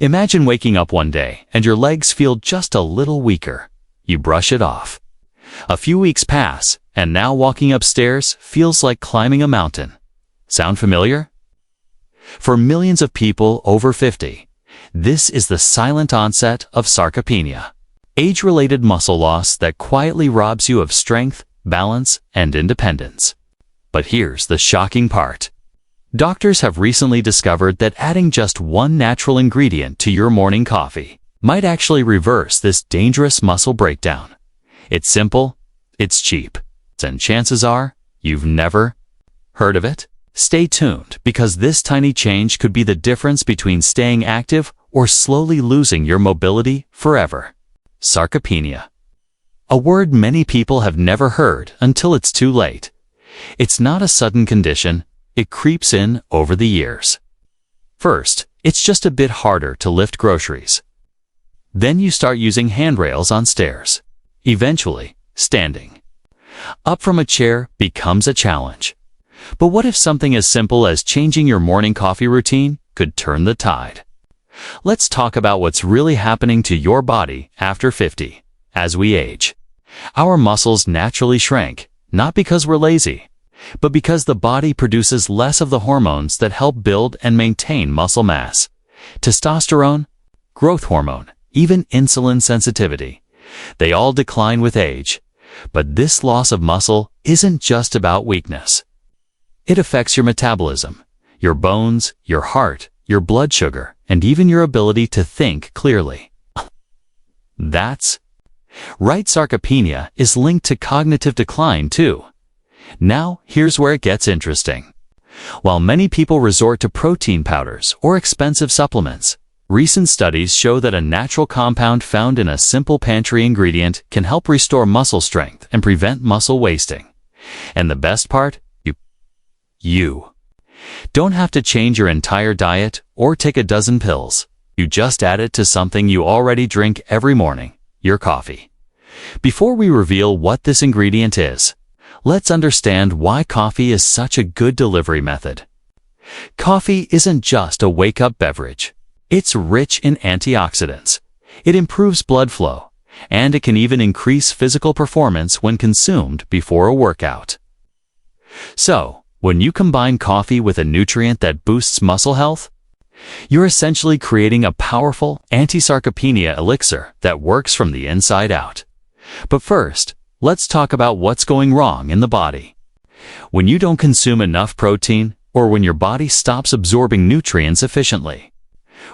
Imagine waking up one day and your legs feel just a little weaker. You brush it off. A few weeks pass, and now walking upstairs feels like climbing a mountain. Sound familiar? For millions of people over 50, this is the silent onset of sarcopenia, age-related muscle loss that quietly robs you of strength, balance, and independence. But here's the shocking part. Doctors have recently discovered that adding just one natural ingredient to your morning coffee might actually reverse this dangerous muscle breakdown. It's simple, it's cheap, and chances are you've never heard of it. Stay tuned, because this tiny change could be the difference between staying active or slowly losing your mobility forever. Sarcopenia. A word many people have never heard until it's too late. It's not a sudden condition. It creeps in over the years. First, it's just a bit harder to lift groceries. Then you start using handrails on stairs. Eventually, standing up from a chair becomes a challenge. But what if something as simple as changing your morning coffee routine could turn the tide? Let's talk about what's really happening to your body after 50. As we age, our muscles naturally shrink, not because we're lazy, but because the body produces less of the hormones that help build and maintain muscle mass. Testosterone, growth hormone, even insulin sensitivity. They all decline with age. But this loss of muscle isn't just about weakness. It affects your metabolism, your bones, your heart, your blood sugar, and even your ability to think clearly. That's right, sarcopenia is linked to cognitive decline too. Now, here's where it gets interesting. While many people resort to protein powders or expensive supplements, recent studies show that a natural compound found in a simple pantry ingredient can help restore muscle strength and prevent muscle wasting. And the best part? You don't have to change your entire diet or take a dozen pills. You just add it to something you already drink every morning, your coffee. Before we reveal what this ingredient is, let's understand why coffee is such a good delivery method. Coffee isn't just a wake-up beverage. It's rich in antioxidants. It improves blood flow, and it can even increase physical performance when consumed before a workout. So, when you combine coffee with a nutrient that boosts muscle health, you're essentially creating a powerful anti-sarcopenia elixir that works from the inside out. But first, let's talk about what's going wrong in the body. When you don't consume enough protein, or when your body stops absorbing nutrients efficiently,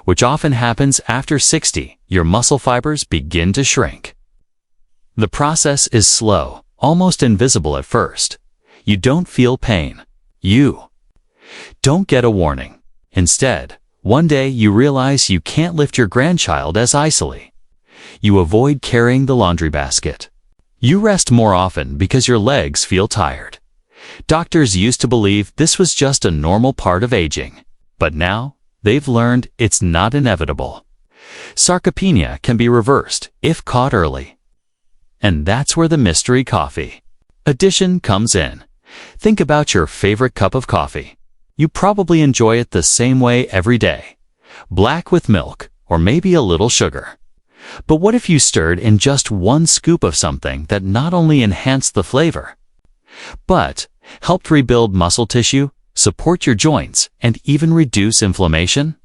which often happens after 60, your muscle fibers begin to shrink. The process is slow, almost invisible at first. You don't feel pain. You don't get a warning. Instead, one day you realize you can't lift your grandchild as easily. You avoid carrying the laundry basket. You rest more often because your legs feel tired. Doctors used to believe this was just a normal part of aging, but now they've learned it's not inevitable. Sarcopenia can be reversed if caught early. And that's where the mystery coffee addition comes in. Think about your favorite cup of coffee. You probably enjoy it the same way every day. Black with milk, or maybe a little sugar. But what if you stirred in just one scoop of something that not only enhanced the flavor, but helped rebuild muscle tissue, support your joints, and even reduce inflammation?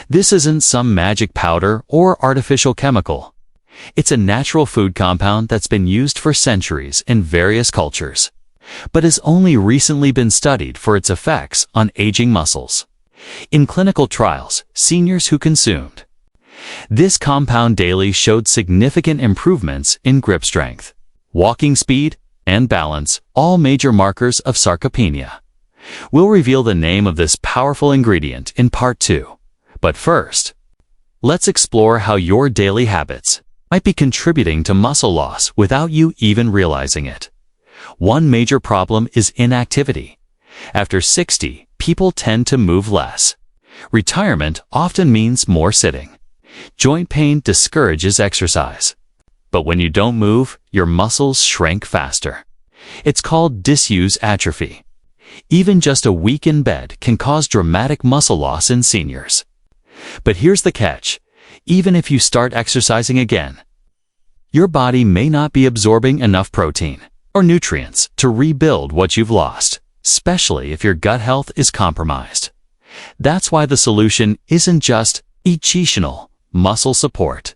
This isn't some magic powder or artificial chemical. It's a natural food compound that's been used for centuries in various cultures, but has only recently been studied for its effects on aging muscles. In clinical trials, seniors who consumed this compound daily showed significant improvements in grip strength, walking speed, and balance, all major markers of sarcopenia. We'll reveal the name of this powerful ingredient in part 2. But first, let's explore how your daily habits might be contributing to muscle loss without you even realizing it. One major problem is inactivity. After 60, people tend to move less. Retirement often means more sitting. Joint pain discourages exercise. But when you don't move, your muscles shrink faster. It's called disuse atrophy. Even just a week in bed can cause dramatic muscle loss in seniors. But here's the catch. Even if you start exercising again, your body may not be absorbing enough protein or nutrients to rebuild what you've lost, especially if your gut health is compromised. That's why the solution isn't just additional muscle support.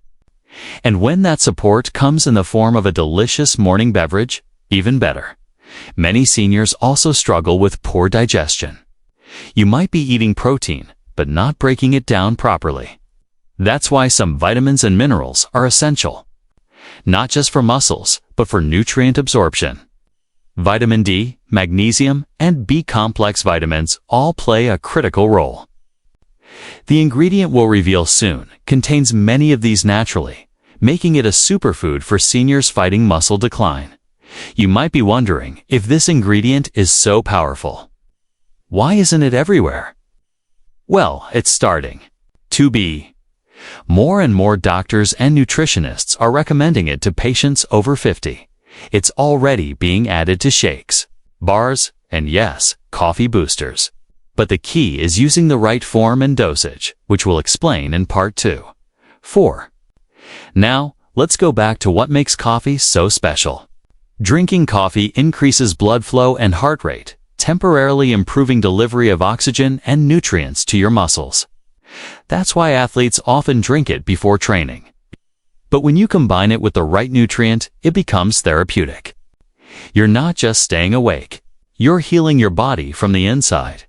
And when that support comes in the form of a delicious morning beverage, even better. Many seniors also struggle with poor digestion. You might be eating protein, but not breaking it down properly. That's why some vitamins and minerals are essential. Not just for muscles, but for nutrient absorption. Vitamin D, magnesium, and B-complex vitamins all play a critical role. The ingredient we'll reveal soon contains many of these naturally, making it a superfood for seniors fighting muscle decline. You might be wondering if this ingredient is so powerful. Why isn't it everywhere? Well, it's starting to be. More and more doctors and nutritionists are recommending it to patients over 50. It's already being added to shakes, bars, and yes, coffee boosters. But the key is using the right form and dosage, which we'll explain in part 2. 4. Now, let's go back to what makes coffee so special. Drinking coffee increases blood flow and heart rate, temporarily improving delivery of oxygen and nutrients to your muscles. That's why athletes often drink it before training. But when you combine it with the right nutrient, it becomes therapeutic. You're not just staying awake, you're healing your body from the inside.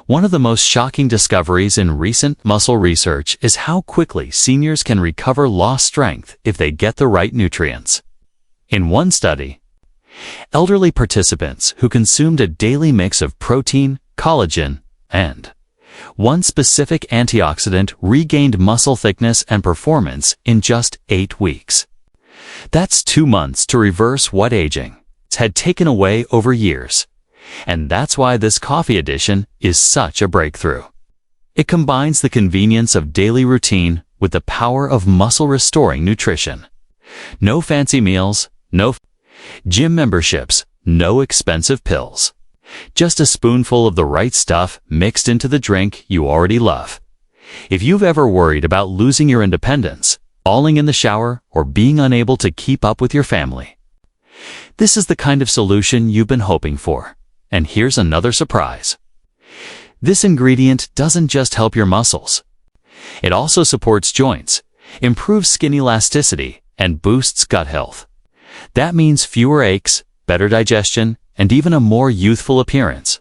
One of the most shocking discoveries in recent muscle research is how quickly seniors can recover lost strength if they get the right nutrients. In one study, elderly participants who consumed a daily mix of protein, collagen, and one specific antioxidant regained muscle thickness and performance in just 8 weeks. That's 2 months to reverse what aging had taken away over years. And that's why this coffee addition is such a breakthrough. It combines the convenience of daily routine with the power of muscle-restoring nutrition. No fancy meals, no gym memberships, no expensive pills. Just a spoonful of the right stuff mixed into the drink you already love. If you've ever worried about losing your independence, falling in the shower, or being unable to keep up with your family, this is the kind of solution you've been hoping for. And here's another surprise. This ingredient doesn't just help your muscles. It also supports joints, improves skin elasticity, and boosts gut health. That means fewer aches, better digestion, and even a more youthful appearance,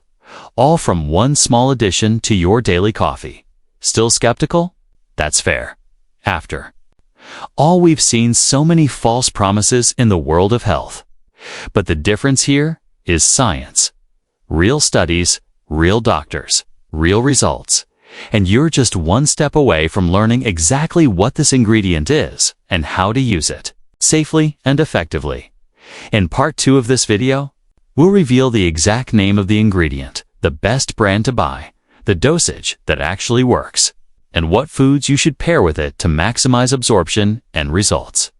all from one small addition to your daily coffee. Still skeptical? That's fair. After all, we've seen so many false promises in the world of health. But the difference here is science. Real studies, real doctors, real results. And you're just one step away from learning exactly what this ingredient is and how to use it safely and effectively. In part 2 of this video, we'll reveal the exact name of the ingredient, the best brand to buy, the dosage that actually works, and what foods you should pair with it to maximize absorption and results.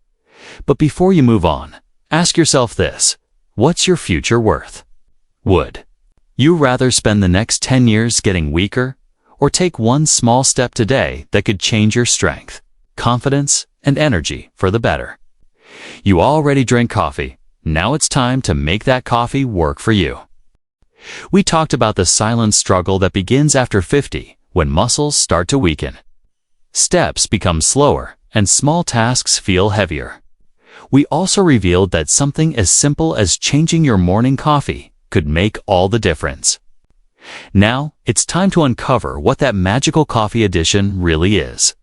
But before you move on, ask yourself this: what's your future worth? Would you rather spend the next 10 years getting weaker, or take one small step today that could change your strength, confidence, and energy for the better? You already drink coffee. Now it's time to make that coffee work for you. We talked about the silent struggle that begins after 50 when muscles start to weaken. Steps become slower and small tasks feel heavier. We also revealed that something as simple as changing your morning coffee could make all the difference. Now, it's time to uncover what that magical coffee addition really is,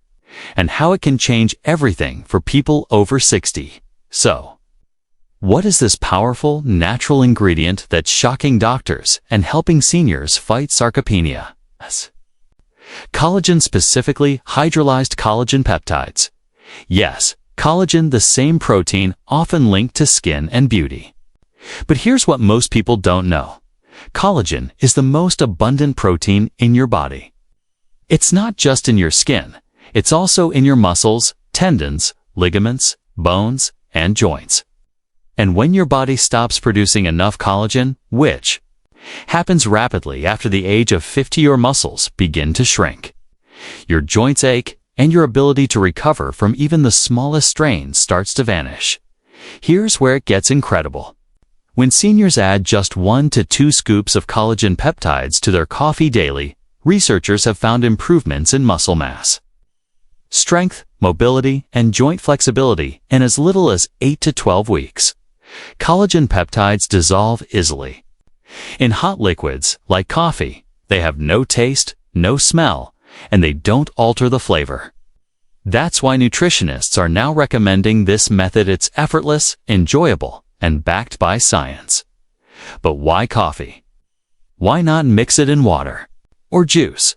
and how it can change everything for people over 60. So, what is this powerful, natural ingredient that's shocking doctors and helping seniors fight sarcopenia? Collagen, specifically hydrolyzed collagen peptides. Yes, collagen, the same protein often linked to skin and beauty. But here's what most people don't know. Collagen is the most abundant protein in your body. It's not just in your skin, it's also in your muscles, tendons, ligaments, bones, and joints. And when your body stops producing enough collagen, which happens rapidly after the age of 50, your muscles begin to shrink. Your joints ache, and your ability to recover from even the smallest strain starts to vanish. Here's where it gets incredible. When seniors add just 1 to 2 scoops of collagen peptides to their coffee daily, researchers have found improvements in muscle mass, strength, mobility, and joint flexibility in as little as 8 to 12 weeks. Collagen peptides dissolve easily. In hot liquids, like coffee, they have no taste, no smell, and they don't alter the flavor. That's why nutritionists are now recommending this method. It's effortless, enjoyable, and backed by science. But why coffee? Why not mix it in water or juice?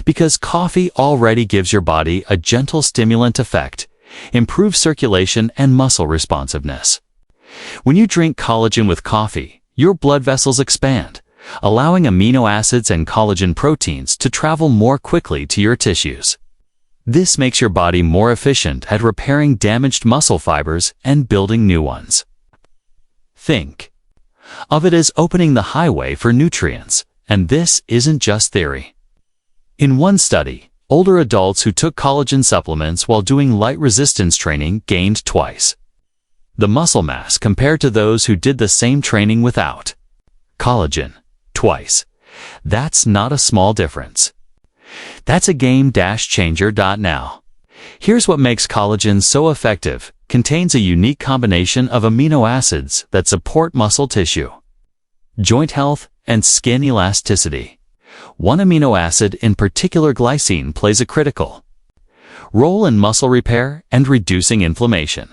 Because coffee already gives your body a gentle stimulant effect, improves circulation and muscle responsiveness. When you drink collagen with coffee, your blood vessels expand, allowing amino acids and collagen proteins to travel more quickly to your tissues. This makes your body more efficient at repairing damaged muscle fibers and building new ones. Think of it as opening the highway for nutrients, and this isn't just theory. In one study, older adults who took collagen supplements while doing light resistance training gained twice the muscle mass compared to those who did the same training without collagen. Twice. That's not a small difference. That's a game changer. Now, here's what makes collagen so effective. Contains a unique combination of amino acids that support muscle tissue, joint health, and skin elasticity. One amino acid in particular, glycine, plays a critical role in muscle repair and reducing inflammation.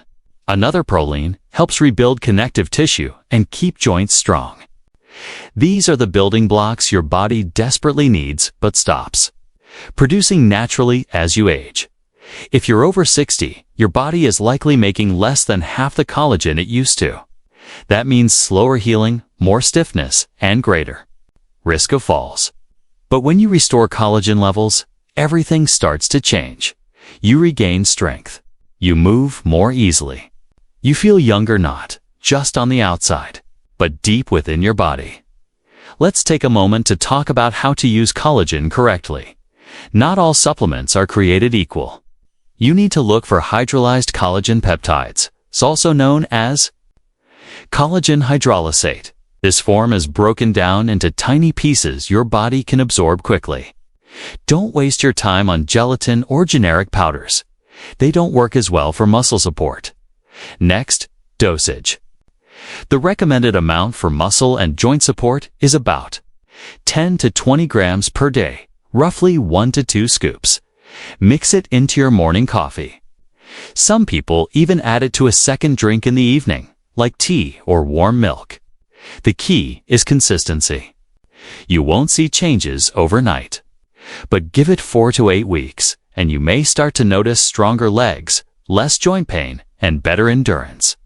Another, proline, helps rebuild connective tissue and keep joints strong. These are the building blocks your body desperately needs but stops producing naturally as you age. If you're over 60, your body is likely making less than half the collagen it used to. That means slower healing, more stiffness, and greater risk of falls. But when you restore collagen levels, everything starts to change. You regain strength. You move more easily. You feel younger, not just on the outside, but deep within your body. Let's take a moment to talk about how to use collagen correctly. Not all supplements are created equal. You need to look for hydrolyzed collagen peptides, also known as collagen hydrolysate. This form is broken down into tiny pieces your body can absorb quickly. Don't waste your time on gelatin or generic powders. They don't work as well for muscle support. Next, dosage. The recommended amount for muscle and joint support is about 10 to 20 grams per day, roughly 1 to 2 scoops. Mix it into your morning coffee. Some people even add it to a second drink in the evening, like tea or warm milk. The key is consistency. You won't see changes overnight, but give it 4 to 8 weeks, and you may start to notice stronger legs, less joint pain, and better endurance.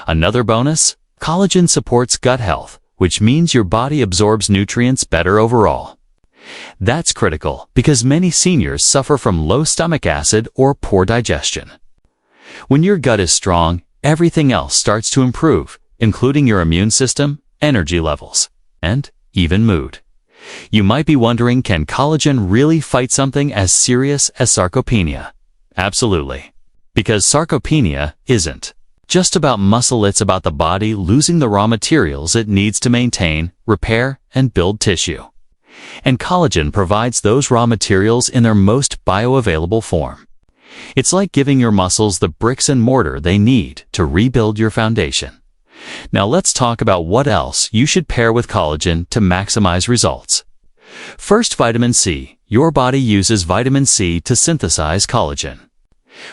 Another bonus, collagen supports gut health, which means your body absorbs nutrients better overall. That's critical because many seniors suffer from low stomach acid or poor digestion. When your gut is strong, everything else starts to improve, including your immune system, energy levels, and even mood. You might be wondering, can collagen really fight something as serious as sarcopenia? Absolutely. Because sarcopenia isn't just about muscle, it's about the body losing the raw materials it needs to maintain, repair, and build tissue. And collagen provides those raw materials in their most bioavailable form. It's like giving your muscles the bricks and mortar they need to rebuild your foundation. Now let's talk about what else you should pair with collagen to maximize results. First, vitamin C. Your body uses vitamin C to synthesize collagen.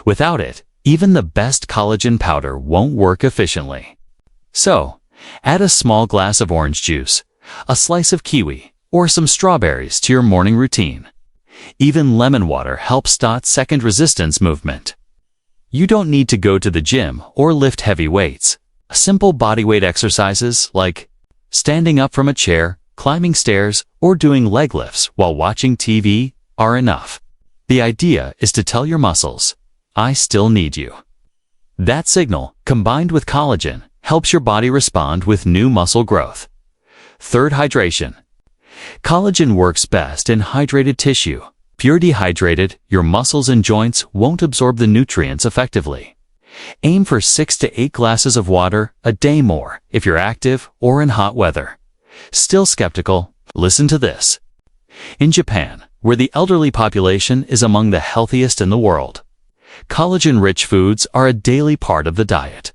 Without it, even the best collagen powder won't work efficiently. So, add a small glass of orange juice, a slice of kiwi, or some strawberries to your morning routine. Even lemon water helps start second resistance movement. You don't need to go to the gym or lift heavy weights. Simple bodyweight exercises like standing up from a chair, climbing stairs, or doing leg lifts while watching TV are enough. The idea is to tell your muscles, I still need you. That signal, combined with collagen, helps your body respond with new muscle growth. Third, hydration. Collagen works best in hydrated tissue, If you're dehydrated, your muscles and joints won't absorb the nutrients effectively. Aim for 6 to 8 glasses of water a day more if you're active or in hot weather. Still skeptical? Listen to this. In Japan, where the elderly population is among the healthiest in the world, collagen-rich foods are a daily part of the diet.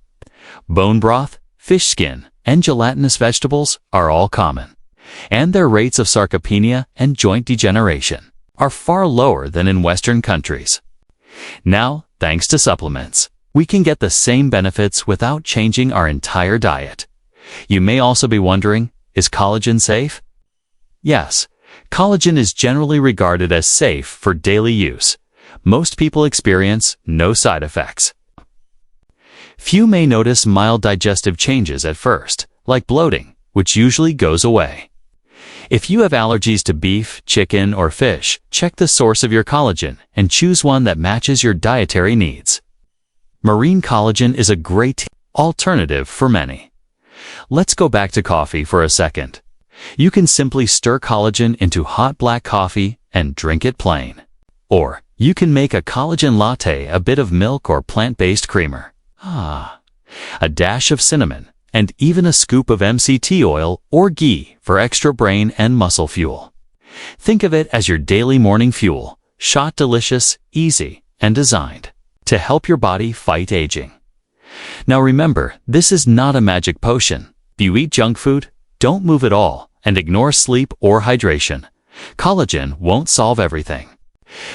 Bone broth, fish skin, and gelatinous vegetables are all common, and their rates of sarcopenia and joint degeneration are far lower than in Western countries. Now, thanks to supplements, we can get the same benefits without changing our entire diet. You may also be wondering, is collagen safe? Yes, collagen is generally regarded as safe for daily use. Most people experience no side effects. Few may notice mild digestive changes at first, like bloating, which usually goes away. If you have allergies to beef, chicken, or fish, check the source of your collagen and choose one that matches your dietary needs. Marine collagen is a great alternative for many. Let's go back to coffee for a second. You can simply stir collagen into hot black coffee and drink it plain. Or you can make a collagen latte, a bit of milk or plant-based creamer. A dash of cinnamon, and even a scoop of MCT oil or ghee for extra brain and muscle fuel. Think of it as your daily morning fuel, shot delicious, easy, and designed to help your body fight aging. Now remember, this is not a magic potion. If you eat junk food, don't move at all and ignore sleep or hydration. Collagen won't solve everything.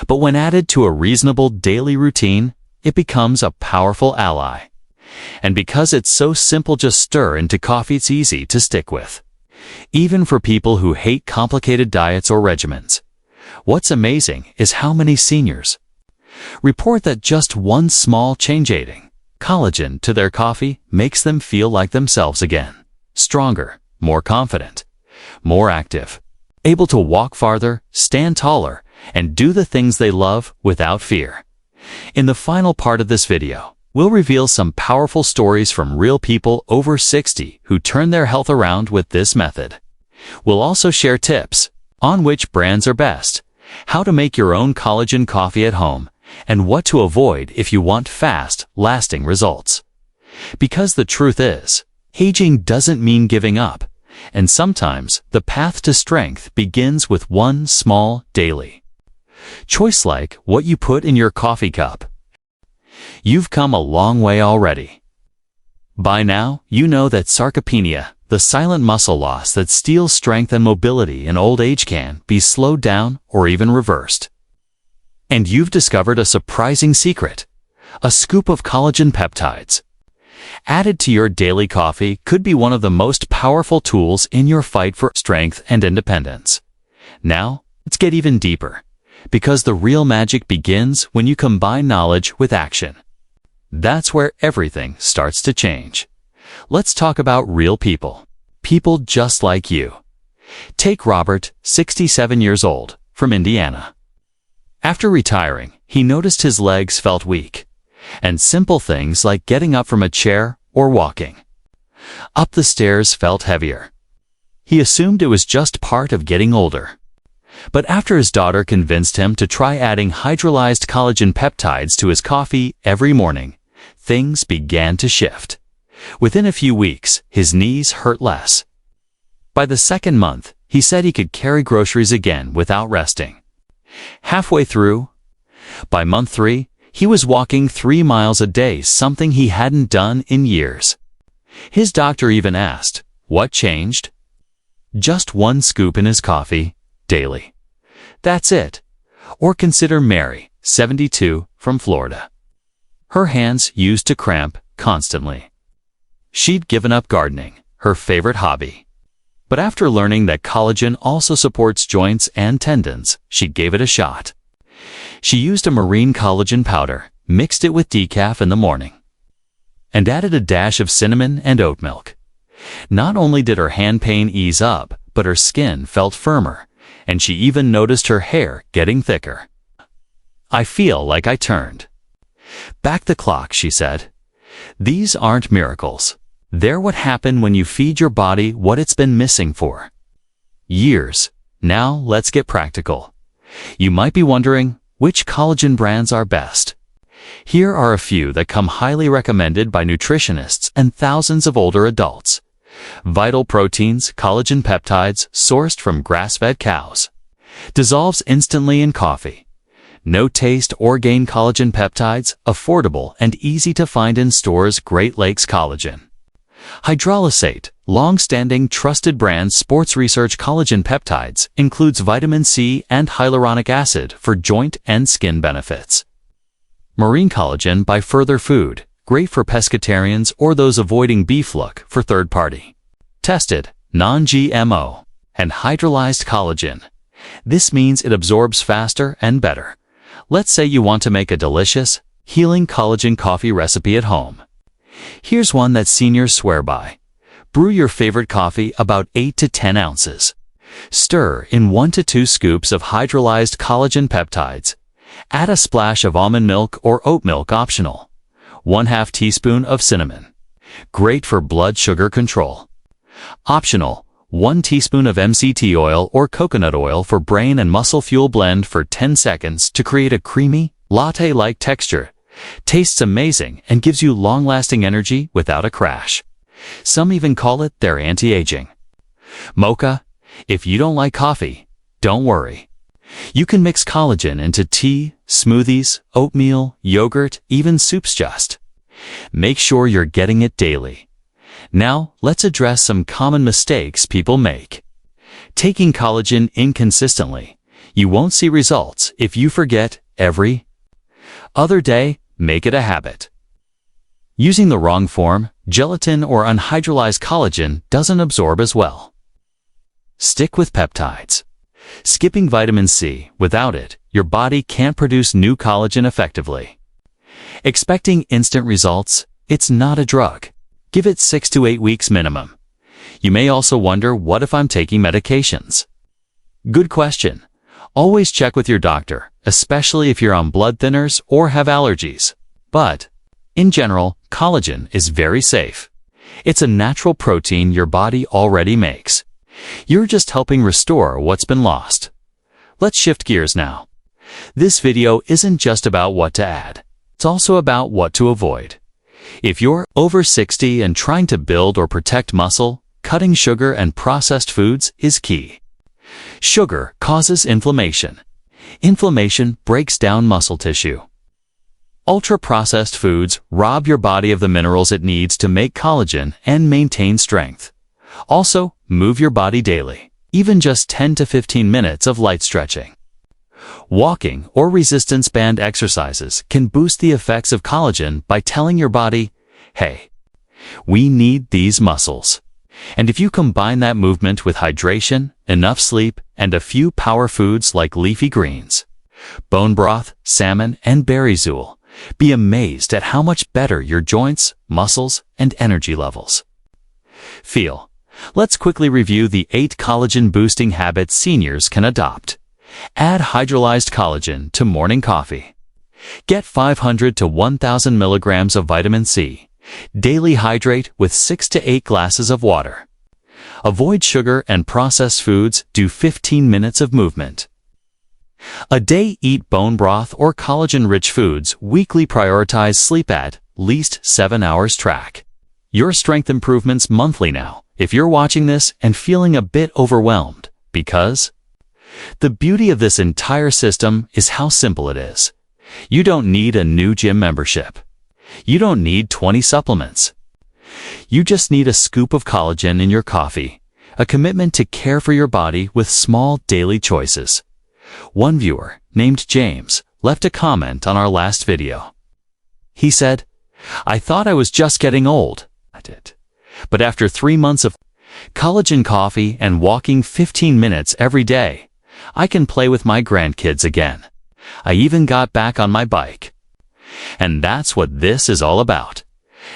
But when added to a reasonable daily routine, it becomes a powerful ally. And because it's so simple, just stir into coffee, it's easy to stick with, even for people who hate complicated diets or regimens. What's amazing is how many seniors report that just one small change, adding collagen to their coffee, makes them feel like themselves again. Stronger, more confident, more active, able to walk farther, stand taller, and do the things they love without fear. In the final part of this video, we'll reveal some powerful stories from real people over 60 who turned their health around with this method. We'll also share tips on which brands are best, how to make your own collagen coffee at home, and what to avoid if you want fast, lasting results. Because the truth is, aging doesn't mean giving up, and sometimes the path to strength begins with one small daily choice, like what you put in your coffee cup. You've come a long way already. By now, you know that sarcopenia, the silent muscle loss that steals strength and mobility in old age, can be slowed down or even reversed. And you've discovered a surprising secret: a scoop of collagen peptides. Added to your daily coffee could be one of the most powerful tools in your fight for strength and independence. Now, let's get even deeper, because the real magic begins when you combine knowledge with action. That's where everything starts to change. Let's talk about real people. People just like you. Take Robert, 67 years old, from Indiana. After retiring, he noticed his legs felt weak, and simple things like getting up from a chair or walking up the stairs felt heavier. He assumed it was just part of getting older. But after his daughter convinced him to try adding hydrolyzed collagen peptides to his coffee every morning, things began to shift. Within a few weeks, his knees hurt less. By the second month, he said he could carry groceries again without resting. Halfway through, by month 3, he was walking 3 miles a day, something he hadn't done in years. His doctor even asked, what changed? Just one scoop in his coffee daily. That's it. Or consider Mary, 72, from Florida. Her hands used to cramp constantly. She'd given up gardening, her favorite hobby. But after learning that collagen also supports joints and tendons, she gave it a shot. She used a marine collagen powder, mixed it with decaf in the morning, and added a dash of cinnamon and oat milk. Not only did her hand pain ease up, but her skin felt firmer, and she even noticed her hair getting thicker. I feel like I turned back the clock, she said. These aren't miracles. They're what happen when you feed your body what it's been missing for years. Now let's get practical. You might be wondering, which collagen brands are best? Here are a few that come highly recommended by nutritionists and thousands of older adults. Vital Proteins collagen peptides sourced from grass-fed cows. Dissolves instantly in coffee. No taste or gain collagen peptides, affordable and easy to find in stores. Great Lakes Collagen. Hydrolysate, long-standing trusted brand. Sports Research collagen peptides includes vitamin C and hyaluronic acid for joint and skin benefits. Marine Collagen by Further Food, great for pescatarians or those avoiding beef. Look for third-party, tested, non-GMO, and hydrolyzed collagen. This means it absorbs faster and better. Let's say you want to make a delicious, healing collagen coffee recipe at home. Here's one that seniors swear by. Brew your favorite coffee about 8 to 10 ounces. Stir in 1 to 2 scoops of hydrolyzed collagen peptides. Add a splash of almond milk or oat milk, optional. 1/2 teaspoon of cinnamon. Great for blood sugar control. Optional, 1 teaspoon of MCT oil or coconut oil for brain and muscle fuel. Blend for 10 seconds to create a creamy, latte-like texture. Tastes amazing and gives you long-lasting energy without a crash. Some even call it their anti-aging. Mocha. If you don't like coffee, don't worry. You can mix collagen into tea, smoothies, oatmeal, yogurt, even soups. Just make sure you're getting it daily. Now, let's address some common mistakes people make. Taking collagen inconsistently. You won't see results if you forget every other day. Make it a habit. Using the wrong form, gelatin or unhydrolyzed collagen doesn't absorb as well. Stick with peptides. Skipping vitamin C. Without it, your body can't produce new collagen effectively. Expecting instant results? It's not a drug. Give it 6 to 8 weeks minimum. You may also wonder, what if I'm taking medications? Good question. Always check with your doctor, especially if you're on blood thinners or have allergies. But, in general, collagen is very safe. It's a natural protein your body already makes. You're just helping restore what's been lost. Let's shift gears now. This video isn't just about what to add. It's also about what to avoid. If you're over 60 and trying to build or protect muscle, cutting sugar and processed foods is key. Sugar causes inflammation. Inflammation breaks down muscle tissue. Ultra-processed foods rob your body of the minerals it needs to make collagen and maintain strength. Also, move your body daily, even just 10 to 15 minutes of light stretching. Walking or resistance band exercises can boost the effects of collagen by telling your body, hey, we need these muscles. And if you combine that movement with hydration, enough sleep, and a few power foods like leafy greens, bone broth, salmon, and berries, you'll be amazed at how much better your joints, muscles, and energy levels feel. Let's quickly review the 8 collagen-boosting habits seniors can adopt. Add hydrolyzed collagen to morning coffee. Get 500 to 1,000 milligrams of vitamin C. Daily hydrate with 6 to 8 glasses of water. Avoid sugar and processed foods. Do 15 minutes of movement a day. Eat bone broth or collagen-rich foods weekly. Prioritize sleep at least 7 hours. Track your strength improvements monthly. Now, if you're watching this and feeling a bit overwhelmed, because the beauty of this entire system is how simple it is. You don't need a new gym membership. You don't need 20 supplements. You just need a scoop of collagen in your coffee, a commitment to care for your body with small daily choices. One viewer, named James, left a comment on our last video. He said, I thought I was just getting old. I did. But after 3 months of collagen coffee and walking 15 minutes every day, I can play with my grandkids again. I even got back on my bike. And that's what this is all about.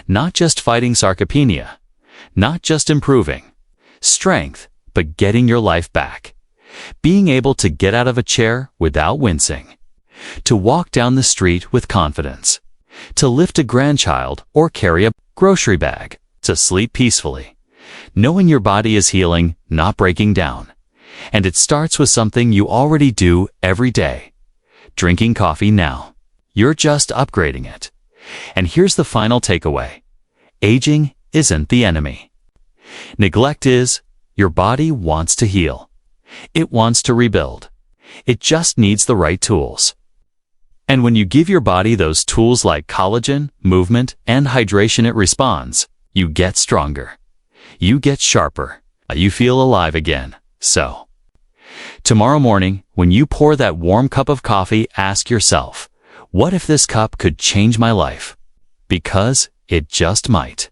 Not just fighting sarcopenia, not just improving strength, but getting your life back. Being able to get out of a chair without wincing, to walk down the street with confidence, to lift a grandchild or carry a grocery bag, to sleep peacefully, knowing your body is healing, not breaking down. And it starts with something you already do every day. Drinking coffee now. You're just upgrading it. And here's the final takeaway. Aging isn't the enemy. Neglect is. Your body wants to heal. It wants to rebuild. It just needs the right tools. And when you give your body those tools like collagen, movement, and hydration, it responds. You get stronger. You get sharper. You feel alive again. So, tomorrow morning, when you pour that warm cup of coffee, ask yourself, what if this cup could change my life? Because it just might.